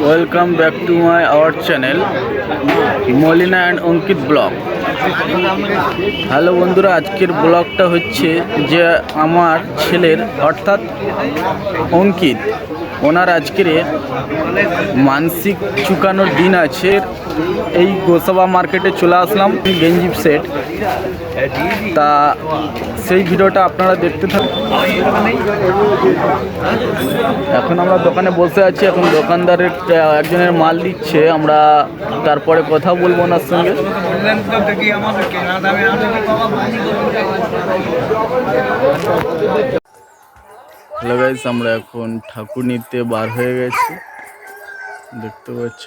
Welcome back to my our channel Molina and Ankit blog. Hello বন্ধুরা, আজকের ব্লগটা হচ্ছে যে আমার ছেলের অর্থাৎ অঙ্কিত, ওনার আজকের মানসিক চুকানোর দিন আছে। এই গোসাবা মার্কেটে চলে আসলাম গেঞ্জি সেট, তা সেই ভিডিওটা আপনারা দেখতে থাকুন। এখন আমরা দোকানে বসে আছি, এখন দোকানদারের একজনের মাল দিচ্ছে, আমরা তারপরে কথা বলবো ওনার সঙ্গে। হ্যালো গাইস, আমরা এখন ঠাকুর নিতে বার হয়ে গেছি, দেখতে পাচ্ছ।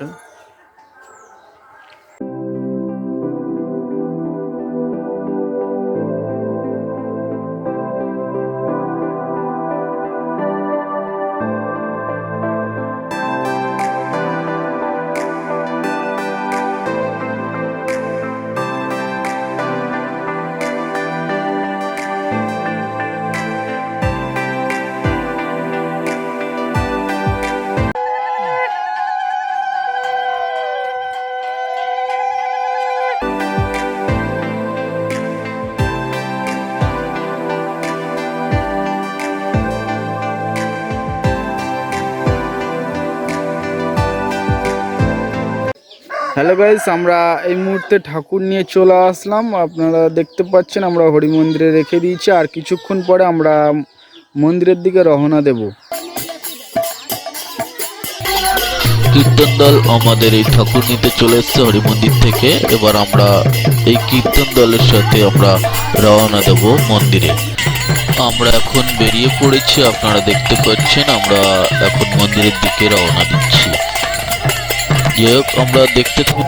হ্যালো গাইস, আমরা এই মুহূর্তে ঠাকুর নিয়ে চলে আসলাম। আপনারা দেখতে পাচ্ছেন আমরা হরি মন্দিরে রেখে দিয়েছি, আর কিছুক্ষণ পরে আমরা মন্দিরের দিকে রওনা দেব। কীর্তন দল আমাদের এই ঠাকুর নিতে চলে এসছে হরি মন্দির থেকে। এবার আমরা এই কীর্তন দলের সাথে আমরা রওনা দেব মন্দিরে। আমরা এখন বেরিয়ে পড়েছি, আপনারা দেখতে পাচ্ছেন আমরা এখন মন্দিরের দিকে রওনা দিচ্ছি। যাই হোক, আমরা দেখতে থাকুন।